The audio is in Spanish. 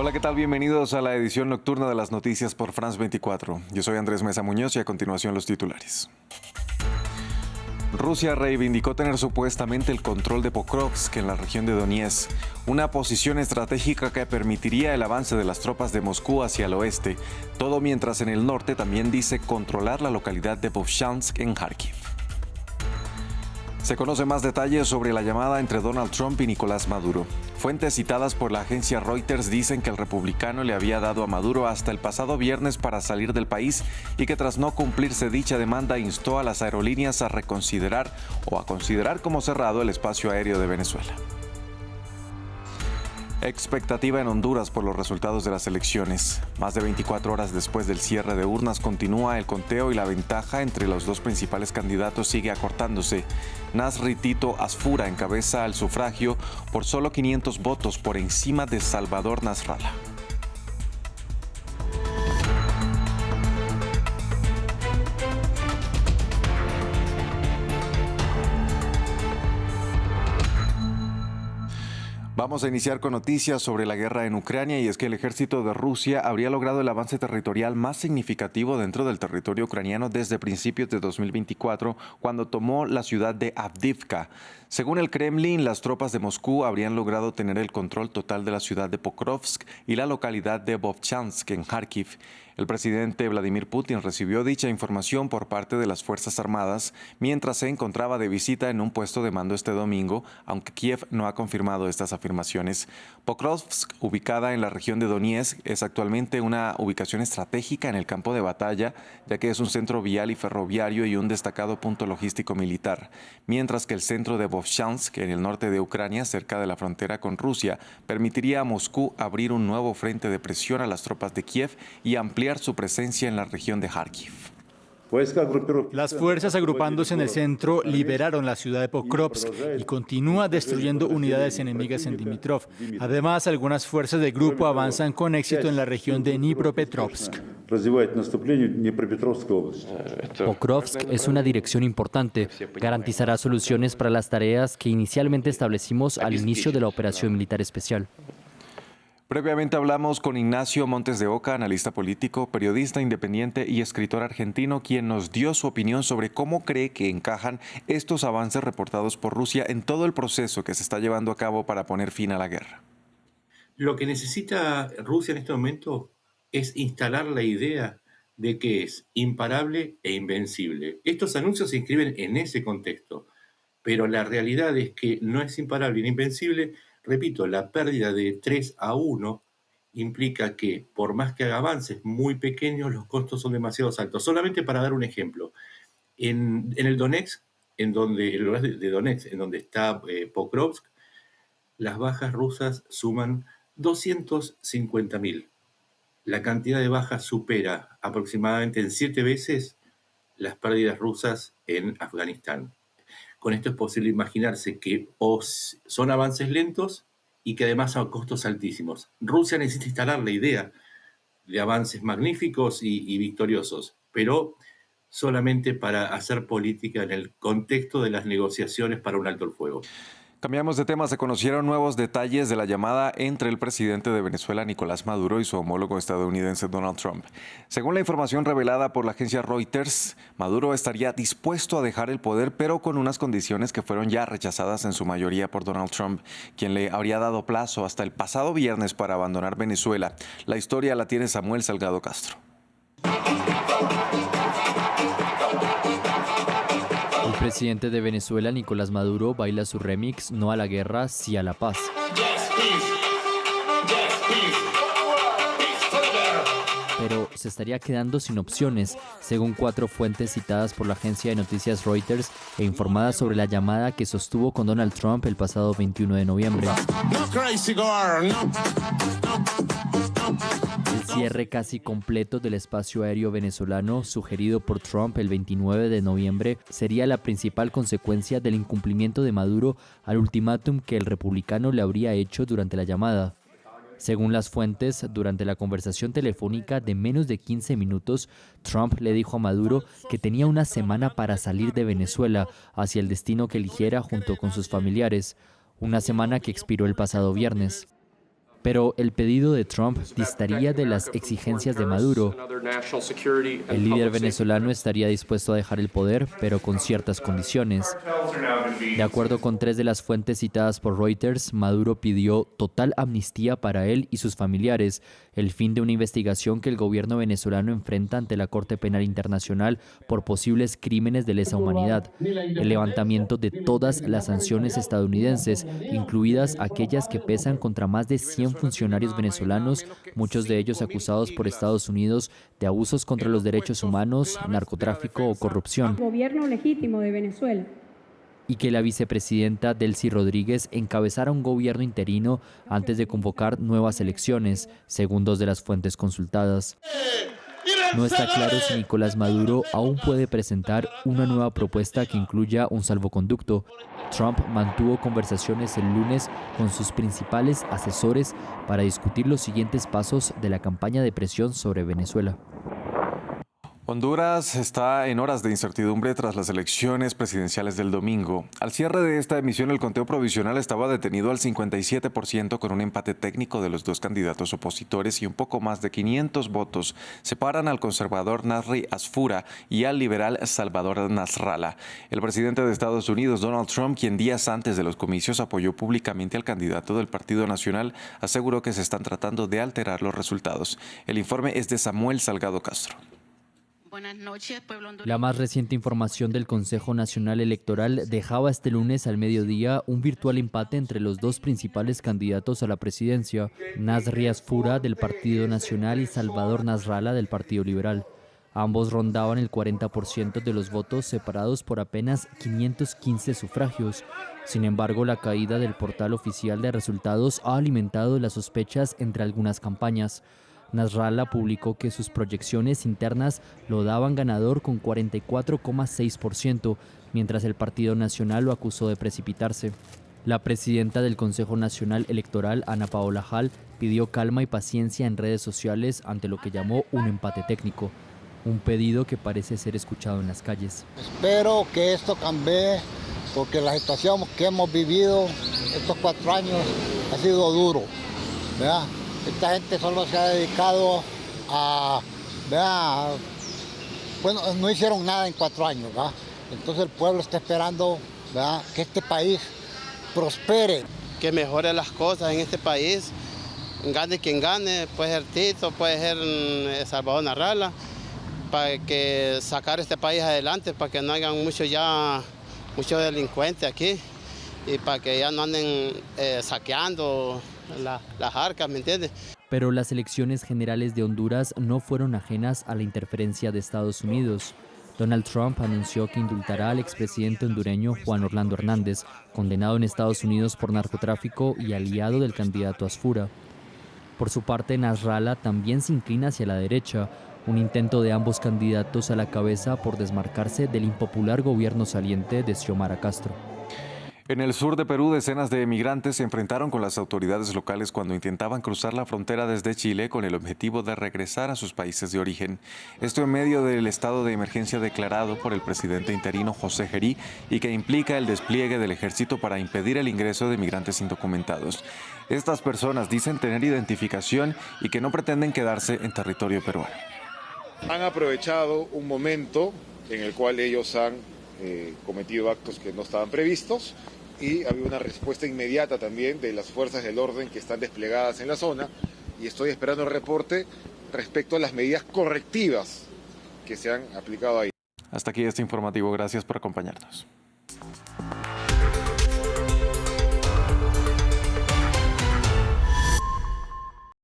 Hola, ¿qué tal? Bienvenidos a la edición nocturna de las noticias por France 24. Yo soy Andrés Mesa Muñoz y a continuación los titulares. Rusia reivindicó tener supuestamente el control de Pokrovsk en la región de Donetsk, una posición estratégica que permitiría el avance de las tropas de Moscú hacia el oeste, todo mientras en el norte también dice controlar la localidad de Vovchansk en Kharkiv. Se conoce más detalles sobre la llamada entre Donald Trump y Nicolás Maduro. Fuentes citadas por la agencia Reuters dicen que el republicano le había dado a Maduro hasta el pasado viernes para salir del país y que tras no cumplirse dicha demanda instó a las aerolíneas a reconsiderar o a considerar como cerrado el espacio aéreo de Venezuela. Expectativa en Honduras por los resultados de las elecciones. Más de 24 horas después del cierre de urnas continúa el conteo y la ventaja entre los dos principales candidatos sigue acortándose. Nasri Tito Asfura encabeza el sufragio por solo 500 votos por encima de Salvador Nasrallah. Vamos a iniciar con noticias sobre la guerra en Ucrania y es que el ejército de Rusia habría logrado el avance territorial más significativo dentro del territorio ucraniano desde principios de 2024, cuando tomó la ciudad de Avdiivka. Según el Kremlin, las tropas de Moscú habrían logrado tener el control total de la ciudad de Pokrovsk y la localidad de Vovchansk en Kharkiv. El presidente Vladimir Putin recibió dicha información por parte de las Fuerzas Armadas mientras se encontraba de visita en un puesto de mando este domingo, aunque Kiev no ha confirmado estas afirmaciones. Pokrovsk, ubicada en la región de Donetsk, es actualmente una ubicación estratégica en el campo de batalla, ya que es un centro vial y ferroviario y un destacado punto logístico militar, mientras que el centro de Vovchansk, en el norte de Ucrania, cerca de la frontera con Rusia, permitiría a Moscú abrir un nuevo frente de presión a las tropas de Kiev y ampliar su presencia en la región de Kharkiv. Las fuerzas agrupándose en el centro liberaron la ciudad de Pokrovsk y continúa destruyendo unidades enemigas en Dimitrov. Además, algunas fuerzas del grupo avanzan con éxito en la región de Dnipropetrovsk. Pokrovsk es una dirección importante. Garantizará soluciones para las tareas que inicialmente establecimos al inicio de la operación militar especial. Previamente hablamos con Ignacio Montes de Oca, analista político, periodista independiente y escritor argentino, quien nos dio su opinión sobre cómo cree que encajan estos avances reportados por Rusia en todo el proceso que se está llevando a cabo para poner fin a la guerra. Lo que necesita Rusia en este momento es instalar la idea de que es imparable e invencible. Estos anuncios se inscriben en ese contexto, pero la realidad es que no es imparable ni invencible. Repito, la pérdida de 3-1 implica que por más que haga avances muy pequeños, los costos son demasiado altos. Solamente para dar un ejemplo, en el Donetsk, en el lugar de Donetsk, en donde está Pokrovsk, las bajas rusas suman 250.000. La cantidad de bajas supera aproximadamente en 7 veces las pérdidas rusas en Afganistán. Con esto es posible imaginarse que son avances lentos y que además son costos altísimos. Rusia necesita instalar la idea de avances magníficos y victoriosos, pero solamente para hacer política en el contexto de las negociaciones para un alto el fuego. Cambiamos de tema. Se conocieron nuevos detalles de la llamada entre el presidente de Venezuela, Nicolás Maduro, y su homólogo estadounidense, Donald Trump. Según la información revelada por la agencia Reuters, Maduro estaría dispuesto a dejar el poder, pero con unas condiciones que fueron ya rechazadas en su mayoría por Donald Trump, quien le habría dado plazo hasta el pasado viernes para abandonar Venezuela. La historia la tiene Samuel Salgado Castro. El presidente de Venezuela, Nicolás Maduro, baila su remix "No a la guerra, sí a la paz". Pero se estaría quedando sin opciones, según 4 fuentes citadas por la agencia de noticias Reuters e informadas sobre la llamada que sostuvo con Donald Trump el pasado 21 de noviembre. El cierre casi completo del espacio aéreo venezolano, sugerido por Trump el 29 de noviembre, sería la principal consecuencia del incumplimiento de Maduro al ultimátum que el republicano le habría hecho durante la llamada. Según las fuentes, durante la conversación telefónica de menos de 15 minutos, Trump le dijo a Maduro que tenía una semana para salir de Venezuela hacia el destino que eligiera junto con sus familiares, una semana que expiró el pasado viernes. Pero el pedido de Trump distaría de las exigencias de Maduro. El líder venezolano estaría dispuesto a dejar el poder, pero con ciertas condiciones. De acuerdo con 3 de las fuentes citadas por Reuters, Maduro pidió total amnistía para él y sus familiares, el fin de una investigación que el gobierno venezolano enfrenta ante la Corte Penal Internacional por posibles crímenes de lesa humanidad, el levantamiento de todas las sanciones estadounidenses, incluidas aquellas que pesan contra más de 100 funcionarios venezolanos, muchos de ellos acusados por Estados Unidos de abusos contra los derechos humanos, narcotráfico o corrupción. Gobierno legítimo de Venezuela. Y que la vicepresidenta Delcy Rodríguez encabezara un gobierno interino antes de convocar nuevas elecciones, según 2 de las fuentes consultadas. No está claro si Nicolás Maduro aún puede presentar una nueva propuesta que incluya un salvoconducto. Trump mantuvo conversaciones el lunes con sus principales asesores para discutir los siguientes pasos de la campaña de presión sobre Venezuela. Honduras está en horas de incertidumbre tras las elecciones presidenciales del domingo. Al cierre de esta emisión, el conteo provisional estaba detenido al 57% con un empate técnico de los 2 candidatos opositores y un poco más de 500 votos separan al conservador Nasri Asfura y al liberal Salvador Nasrallah. El presidente de Estados Unidos, Donald Trump, quien días antes de los comicios apoyó públicamente al candidato del Partido Nacional, aseguró que se están tratando de alterar los resultados. El informe es de Samuel Salgado Castro. Buenas noches, pueblo hondureño. La más reciente información del Consejo Nacional Electoral dejaba este lunes al mediodía un virtual empate entre los 2 principales candidatos a la presidencia, Nasri Asfura del Partido Nacional y Salvador Nasrallah del Partido Liberal. Ambos rondaban el 40% de los votos, separados por apenas 515 sufragios. Sin embargo, la caída del portal oficial de resultados ha alimentado las sospechas entre algunas campañas. Nasrallah publicó que sus proyecciones internas lo daban ganador con 44,6%, mientras el Partido Nacional lo acusó de precipitarse. La presidenta del Consejo Nacional Electoral, Ana Paola Hall, pidió calma y paciencia en redes sociales ante lo que llamó un empate técnico, un pedido que parece ser escuchado en las calles. Espero que esto cambie, porque la situación que hemos vivido estos 4 años ha sido duro, ¿verdad? Esta gente solo se ha dedicado a, ¿verdad? Bueno, no hicieron nada en 4 años, ¿verdad? Entonces el pueblo está esperando, ¿verdad?, que este país prospere. Que mejore las cosas en este país, gane quien gane, puede ser Tito, puede ser Salvador Nasrallah, para que sacar este país adelante, para que no haya muchos delincuentes aquí y para que ya no anden saqueando las arcas, ¿me entiendes? Pero las elecciones generales de Honduras no fueron ajenas a la interferencia de Estados Unidos. Donald Trump anunció que indultará al expresidente hondureño Juan Orlando Hernández, condenado en Estados Unidos por narcotráfico y aliado del candidato Asfura. Por su parte, Nasrallah también se inclina hacia la derecha, un intento de ambos candidatos a la cabeza por desmarcarse del impopular gobierno saliente de Xiomara Castro. En el sur de Perú, decenas de migrantes se enfrentaron con las autoridades locales cuando intentaban cruzar la frontera desde Chile con el objetivo de regresar a sus países de origen. Esto en medio del estado de emergencia declarado por el presidente interino José Gerí y que implica el despliegue del ejército para impedir el ingreso de migrantes indocumentados. Estas personas dicen tener identificación y que no pretenden quedarse en territorio peruano. Han aprovechado un momento en el cual ellos han cometido actos que no estaban previstos y ha habido una respuesta inmediata también de las fuerzas del orden que están desplegadas en la zona y estoy esperando el reporte respecto a las medidas correctivas que se han aplicado ahí. Hasta aquí este informativo. Gracias por acompañarnos.